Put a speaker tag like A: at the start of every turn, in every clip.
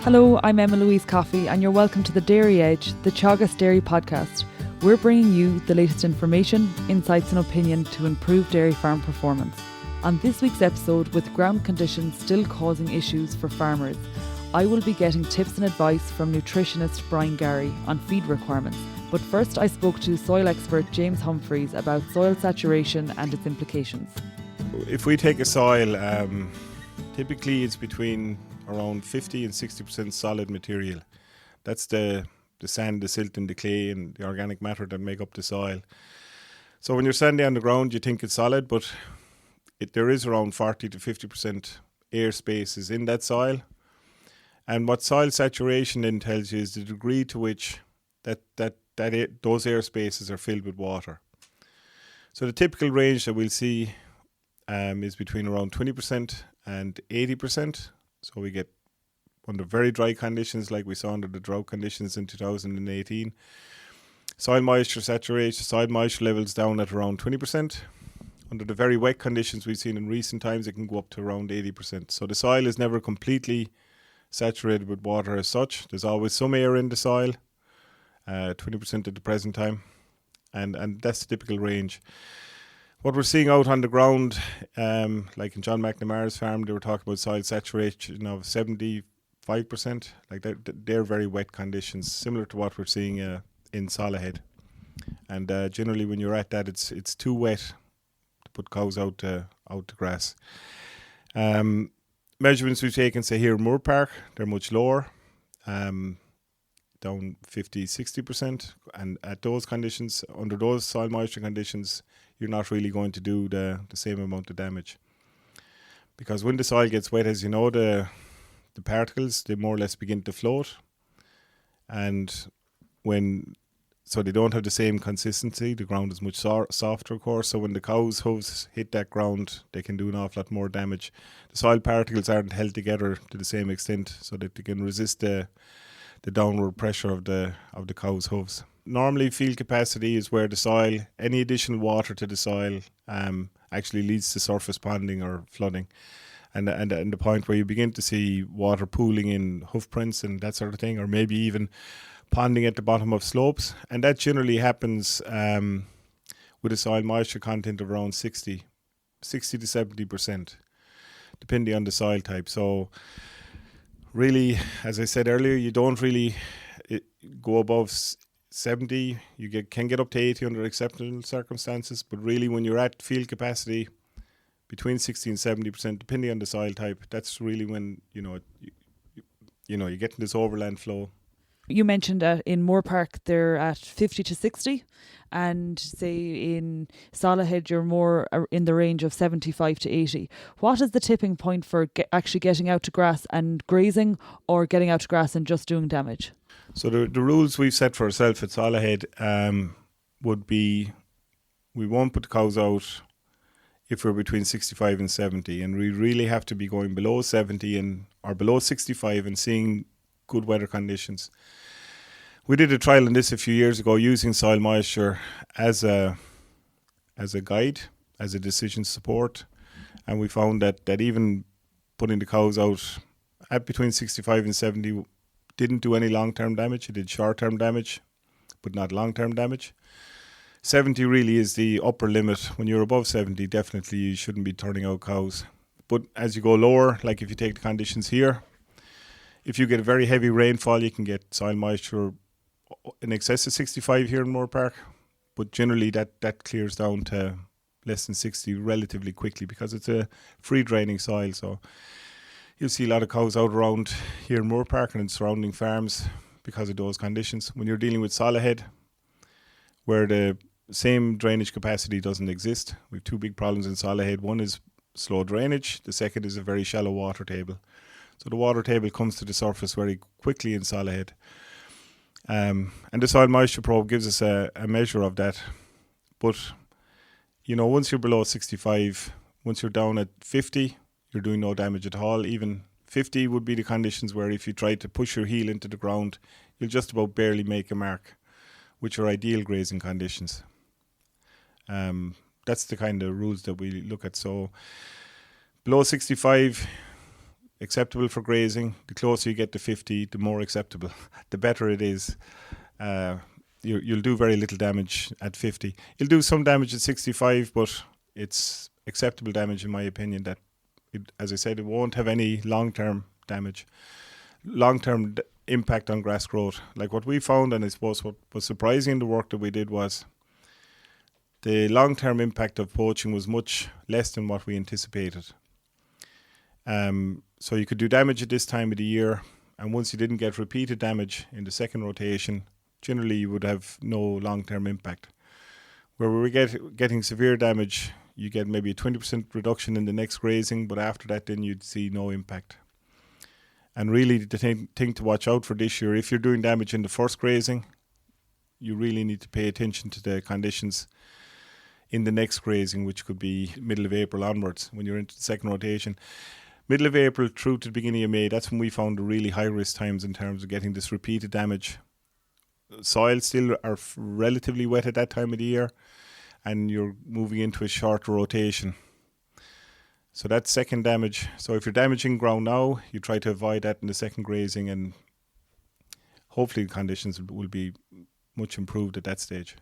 A: Hello, I'm Emma-Louise Coffey and you're welcome to the Dairy Edge, the Teagasc Dairy podcast. We're bringing you the latest information, insights and opinion to improve dairy farm performance. On this week's episode, with ground conditions still causing issues for farmers, I will be getting tips and advice from nutritionist Brian Garry on feed requirements. But first I spoke to soil expert James Humphreys about soil saturation and its implications.
B: If we take a soil, typically it's between around 50 and 60% solid material. That's the sand, the silt and the clay and the organic matter that make up the soil. So when you're standing on the ground, you think it's solid, but there is around 40 to 50% air spaces in that soil. And what soil saturation then tells you is the degree to which those air spaces are filled with water. So the typical range that we'll see is between around 20% and 80%. So we get under very dry conditions like we saw under the drought conditions in 2018. Soil moisture saturation, soil moisture levels down at around 20%. Under the very wet conditions we've seen in recent times, it can go up to around 80%. So the soil is never completely saturated with water as such. There's always some air in the soil, 20% at the present time, and that's the typical range. What we're seeing out on the ground, like in John McNamara's farm, they were talking about soil saturation of 75%. Like they're very wet conditions, similar to what we're seeing in Salahead. And generally, when you're at that, it's too wet to put cows out to grass. Measurements we've taken, say here in Moore Park, they're much lower, down 50-60%. And at those conditions, under those soil moisture conditions, you're not really going to do the same amount of damage. Because when the soil gets wet, as you know, the particles, they more or less begin to float. And so they don't have the same consistency. The ground is much softer, of course. So when the cow's hooves hit that ground, they can do an awful lot more damage. The soil particles aren't held together to the same extent so that they can resist the downward pressure of the cow's hooves. Normally, field capacity is where the soil, any additional water to the soil, actually leads to surface ponding or flooding, and the point where you begin to see water pooling in hoof prints and that sort of thing, or maybe even ponding at the bottom of slopes, and that generally happens with a soil moisture content of around 60 to 70%, depending on the soil type. So, really, as I said earlier, you don't really go above 70, can get up to 80 under acceptable circumstances, but really when you're at field capacity between 60 and 70%, depending on the soil type, that's really when you're getting this overland flow.
A: You mentioned that in Moore Park they're at 50 to 60, and say in Salahead you're more in the range of 75 to 80. What is the tipping point for actually getting out to grass and grazing, or getting out to grass and just doing damage?
B: So the rules we've set for ourselves at Salahead would be we won't put the cows out if we're between 65 and 70, and we really have to be going below 70 or below 65 and seeing good weather conditions. We did a trial on this a few years ago using soil moisture as a guide, as a decision support, and we found that even putting the cows out at between 65 and 70 didn't do any long-term damage. It did short-term damage, but not long-term damage. 70 really is the upper limit. When you're above 70, definitely you shouldn't be turning out cows. But as you go lower, like if you take the conditions here, if you get a very heavy rainfall, you can get soil moisture in excess of 65 here in Moore Park. But generally that clears down to less than 60 relatively quickly because it's a free draining soil. So you'll see a lot of cows out around here in Moore Park and in surrounding farms because of those conditions. When you're dealing with Salahead, where the same drainage capacity doesn't exist, we have two big problems in Salahead. One is slow drainage. The second is a very shallow water table. So the water table comes to the surface very quickly in Salahead. And the soil moisture probe gives us a measure of that. But, once you're below 65, once you're down at 50, you're doing no damage at all. Even 50 would be the conditions where if you try to push your heel into the ground, you'll just about barely make a mark, which are ideal grazing conditions. That's the kind of rules that we look at. So below 65, acceptable for grazing. The closer you get to 50, the more acceptable, the better it is. You'll do very little damage at 50. You'll do some damage at 65, but it's acceptable damage in my opinion. That, as I said, it won't have any long-term damage, long-term impact on grass growth. Like what we found, and I suppose what was surprising in the work that we did, was the long-term impact of poaching was much less than what we anticipated. So you could do damage at this time of the year, and once you didn't get repeated damage in the second rotation, generally you would have no long-term impact. Where we were getting severe damage, you get maybe a 20% reduction in the next grazing, but after that then you'd see no impact. And really the thing to watch out for this year, if you're doing damage in the first grazing, you really need to pay attention to the conditions in the next grazing, which could be middle of April onwards when you're into the second rotation. Middle of April through to the beginning of May, that's when we found the really high risk times in terms of getting this repeated damage. Soil still are relatively wet at that time of the year, and you're moving into a shorter rotation. So that's second damage. So if you're damaging ground now, you try to avoid that in the second grazing, and hopefully the conditions will be much improved at that stage.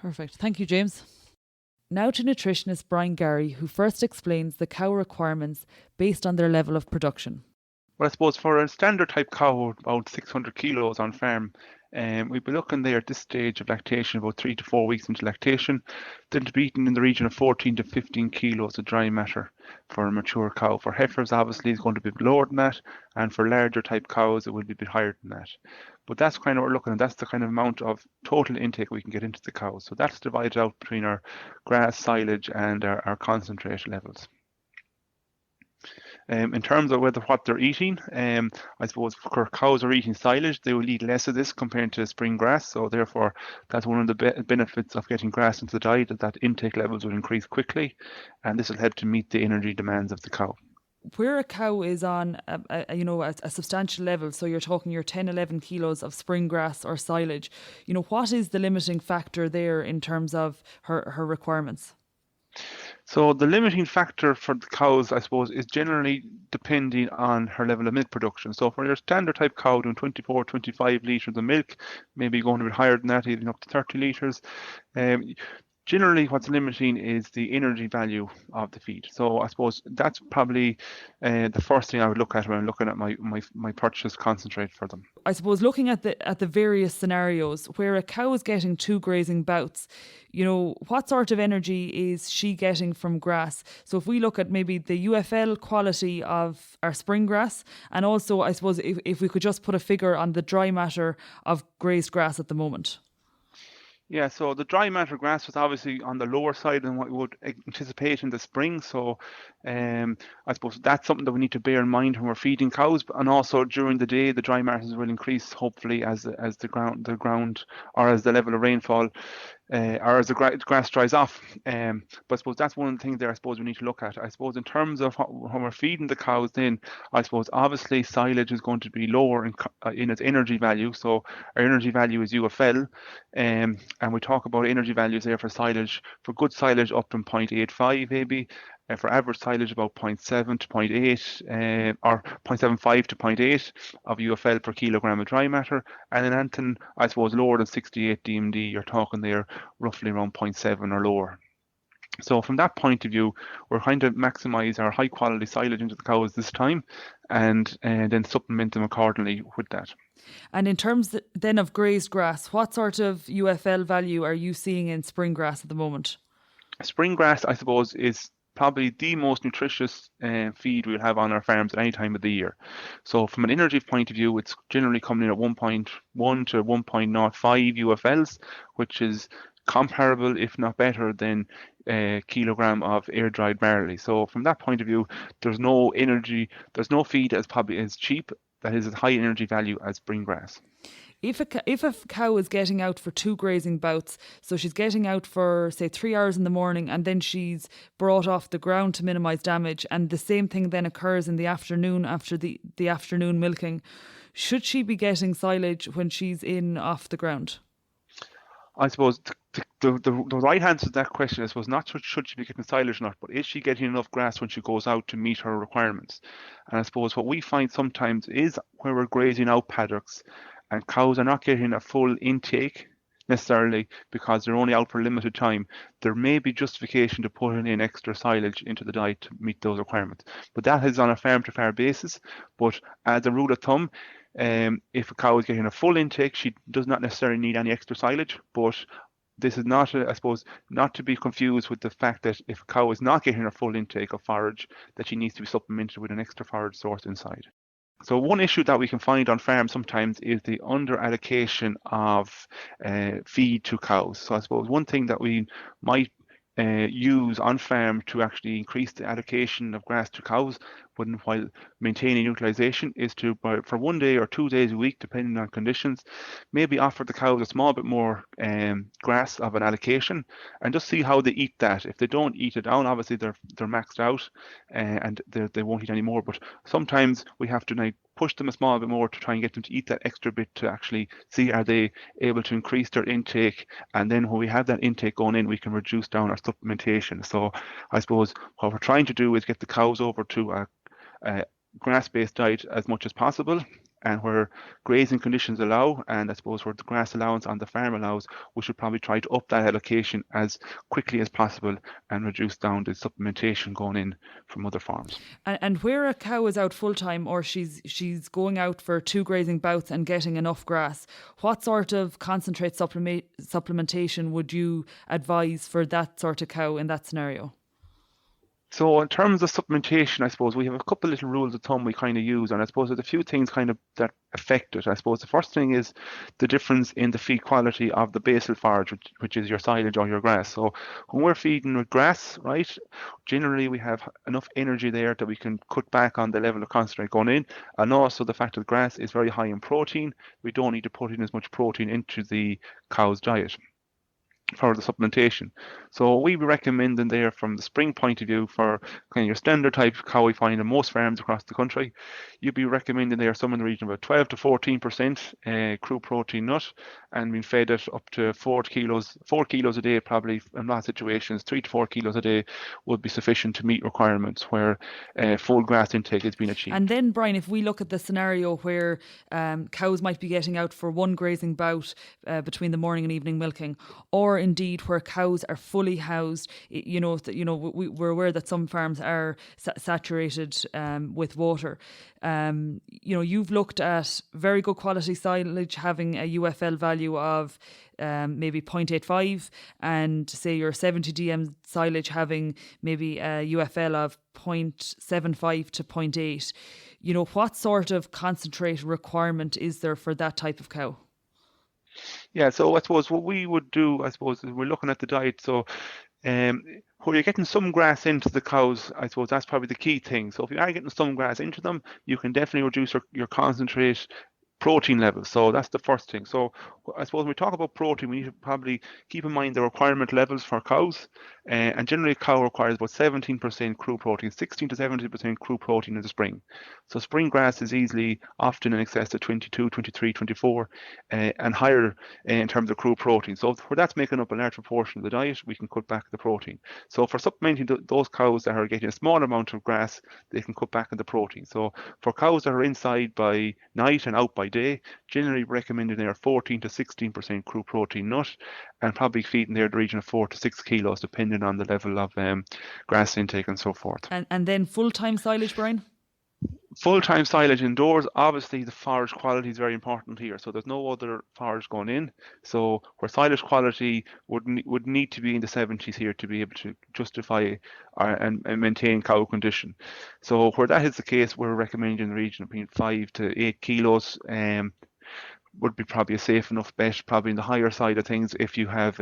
A: Perfect. Thank you, James. Now to nutritionist Brian Garry, who first explains the cow requirements based on their level of production.
C: Well, I suppose for a standard type cow, about 600 kilos on farm, we'd be looking there at this stage of lactation, about 3 to 4 weeks into lactation, then to be eating in the region of 14 to 15 kilos of dry matter for a mature cow. For heifers, obviously, it's going to be lower than that, and for larger type cows, it will be a bit higher than that. But that's kind of what we're looking at. That's the kind of amount of total intake we can get into the cows. So that's divided out between our grass, silage, and our concentrate levels. In terms of what they're eating, I suppose if cows are eating silage, they will eat less of this compared to spring grass. So therefore, that's one of the benefits of getting grass into the diet, that intake levels will increase quickly, and this will help to meet the energy demands of the cow.
A: Where a cow is on a substantial level, so you're talking your 10, 11 kilos of spring grass or silage, what is the limiting factor there in terms of her requirements?
C: So the limiting factor for the cows, I suppose, is generally depending on her level of milk production. So for your standard type cow doing 24, 25 litres of milk, maybe going a bit higher than that, even up to 30 litres, generally what's limiting is the energy value of the feed. So I suppose that's probably the first thing I would look at when I'm looking at my purchase concentrate for them. I
A: suppose looking at the various scenarios where a cow is getting 2 grazing bouts, what sort of energy is she getting from grass? So if we look at maybe the UFL quality of our spring grass, and also I suppose if we could just put a figure on the dry matter of grazed grass at the moment.
C: Yeah, so the dry matter grass was obviously on the lower side than what we would anticipate in the spring. So I suppose that's something that we need to bear in mind when we're feeding cows. And also during the day, the dry matters will increase hopefully as the ground or as the level of rainfall or as the grass dries off. But I suppose that's one of the things there I suppose we need to look at. I suppose in terms of when we're feeding the cows then, I suppose obviously silage is going to be lower in its energy value. So our energy value is UFL. And we talk about energy values there for silage, for good silage up from 0.85 maybe, for average silage about 0.7 to 0.8 or 0.75 to 0.8 of UFL per kilogram of dry matter. And in Anton, I suppose lower than 68 DMD, you're talking there roughly around 0.7 or lower. So from that point of view, we're trying to maximise our high quality silage into the cows this time and then supplement them accordingly with that.
A: And in terms then of grazed grass, what sort of UFL value are you seeing in spring grass at the moment?
C: Spring grass, I suppose, is probably the most nutritious feed we'll have on our farms at any time of the year. So from an energy point of view, it's generally coming in at 1.1 to 1.05 UFLs, which is comparable, if not better, than a kilogram of air-dried barley. So from that point of view, there's no feed that's probably as cheap that is as high energy value as spring grass.
A: If a cow is getting out for 2 grazing bouts, so she's getting out for say 3 hours in the morning and then she's brought off the ground to minimise damage, and the same thing then occurs in the afternoon after the afternoon milking, should she be getting silage when she's in off the ground?
C: I suppose the right answer to that question, I suppose, not should she be getting silage or not, but is she getting enough grass when she goes out to meet her requirements? And I suppose what we find sometimes is where we're grazing out paddocks and cows are not getting a full intake necessarily because they're only out for a limited time, there may be justification to putting in extra silage into the diet to meet those requirements. But that is on a farm-to-farm basis. But as a rule of thumb, if a cow is getting a full intake, she does not necessarily need any extra silage. But this is not, I suppose, not to be confused with the fact that if a cow is not getting a full intake of forage, that she needs to be supplemented with an extra forage source inside. So one issue that we can find on farms sometimes is the under allocation of feed to cows. So I suppose one thing that we might use on farm to actually increase the allocation of grass to cows while maintaining utilization is to, for 1 day or 2 days a week, depending on conditions, maybe offer the cows a small bit more grass of an allocation and just see how they eat that. If they don't eat it down, obviously they're maxed out and they won't eat any more. But sometimes we have to push them a small bit more to try and get them to eat that extra bit to actually see are they able to increase their intake, and then when we have that intake going in, we can reduce down our supplementation. So I suppose what we're trying to do is get the cows over to a grass-based diet as much as possible, and where grazing conditions allow, and I suppose where the grass allowance on the farm allows, we should probably try to up that allocation as quickly as possible and reduce down the supplementation going in from other farms.
A: And where a cow is out full-time, or she's going out for 2 grazing bouts and getting enough grass, what sort of concentrate supplementation would you advise for that sort of cow in that scenario?
C: So in terms of supplementation, I suppose we have a couple of little rules of thumb we kind of use, and I suppose there's a few things kind of that affect it. I suppose the first thing is the difference in the feed quality of the basal forage, which is your silage or your grass. So when we're feeding with grass, right, generally we have enough energy there that we can cut back on the level of concentrate going in, and also the fact that grass is very high in protein. We don't need to put in as much protein into the cow's diet for the supplementation. So we recommend in there from the spring point of view for kind of your standard type cow we find in most farms across the country, you'd be recommending there somewhere in the region of about 12 to 14% crude protein nut, and being fed it up to 4 kilos a day, probably in a lot of situations 3 to 4 kilos a day would be sufficient to meet requirements where full grass intake has been achieved.
A: And then Brian, if we look at the scenario where cows might be getting out for 1 grazing bout between the morning and evening milking, or indeed where cows are fully housed, we're aware that some farms are saturated with water. You've looked at very good quality silage having a UFL value of maybe 0.85, and say your 70 DM silage having maybe a UFL of 0.75 to 0.8. What sort of concentrate requirement is there for that type of cow?
C: Yeah, so I suppose what we would do, I suppose, is we're looking at the diet. So where you're getting some grass into the cows, I suppose that's probably the key thing. So if you are getting some grass into them, you can definitely reduce your concentrate protein levels. So that's the first thing. So I suppose when we talk about protein, we need to probably keep in mind the requirement levels for cows. And generally a cow requires about 17% crude protein, 16 to 17% crude protein in the spring. So spring grass is easily often in excess of 22, 23, 24 and higher in terms of crude protein. So where that's making up a large proportion of the diet, we can cut back the protein. So for supplementing those cows that are getting a small amount of grass, they can cut back on the protein. So for cows that are inside by night and out by day, generally recommended they are 14 to 16% crude protein nut, and probably feeding there the region of 4 to 6 kilos depending on the level of grass intake and so forth.
A: And then full-time silage, Brian?
C: Full-time silage indoors, obviously the forage quality is very important here. So there's no other forage going in. So where silage quality would need to be in the 70s here to be able to justify and maintain cow condition. So where that is the case, we're recommending in the region between 5 to 8 kilos would be probably a safe enough bet, probably in the higher side of things if you have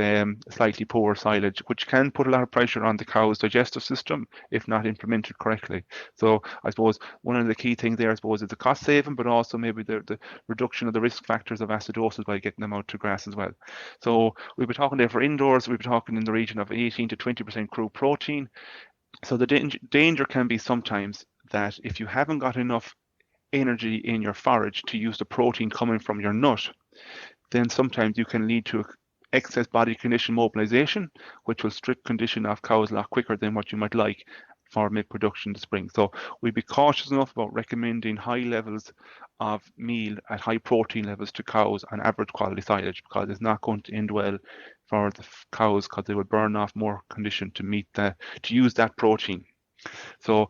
C: slightly poor silage, which can put a lot of pressure on the cow's digestive system if not implemented correctly. So I suppose one of the key things there, I suppose, is the cost saving, but also maybe the reduction of the risk factors of acidosis by getting them out to grass as well. So we'll be talking there for indoors, we'll be talking in the region of 18 to 20% crude protein. So the danger can be sometimes that if you haven't got enough energy in your forage to use the protein coming from your nut, then sometimes you can lead to excess body condition mobilization, which will strip condition off cows a lot quicker than what you might like for milk production in the spring. So we'd be cautious enough about recommending high levels of meal at high protein levels to cows and average quality silage, because it's not going to end well for the cows, because they will burn off more condition to use that protein. So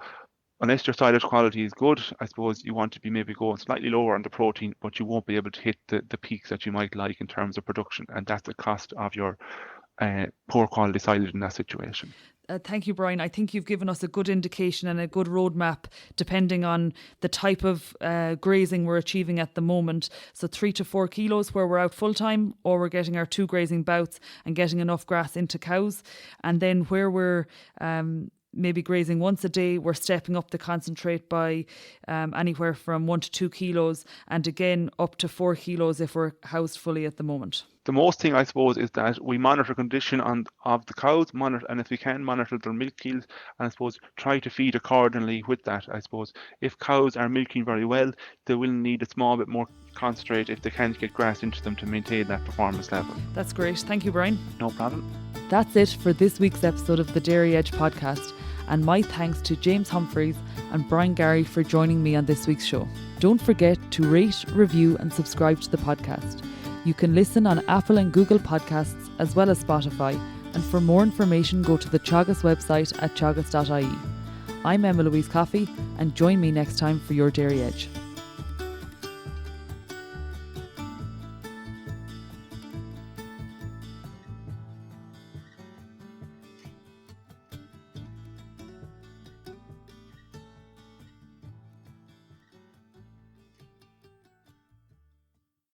C: unless your silage quality is good, I suppose you want to be maybe going slightly lower on the protein, but you won't be able to hit the peaks that you might like in terms of production, and that's the cost of your poor quality silage in that situation.
A: Thank you, Brian. I think you've given us a good indication and a good roadmap depending on the type of grazing we're achieving at the moment. So 3 to 4 kilos where we're out full time, or we're getting our 2 grazing bouts and getting enough grass into cows. And then where we're maybe grazing once a day, we're stepping up the concentrate by anywhere from 1 to 2 kilos, and again up to 4 kilos if we're housed fully at the moment.
C: The most thing, I suppose, is that we monitor condition of the cows, and if we can, monitor their milk yields, and I suppose try to feed accordingly with that. I suppose if cows are milking very well, they will need a small bit more concentrate if they can't get grass into them to maintain that performance level.
A: That's great. Thank you, Brian.
C: No problem.
A: That's it for this week's episode of the Dairy Edge podcast, and my thanks to James Humphreys and Brian Garry for joining me on this week's show. Don't forget to rate, review and subscribe to the podcast. You can listen on Apple and Google Podcasts as well as Spotify, and for more information go to the Teagasc website at teagasc.ie. I'm Emma-Louise Coffey, and join me next time for your Dairy Edge.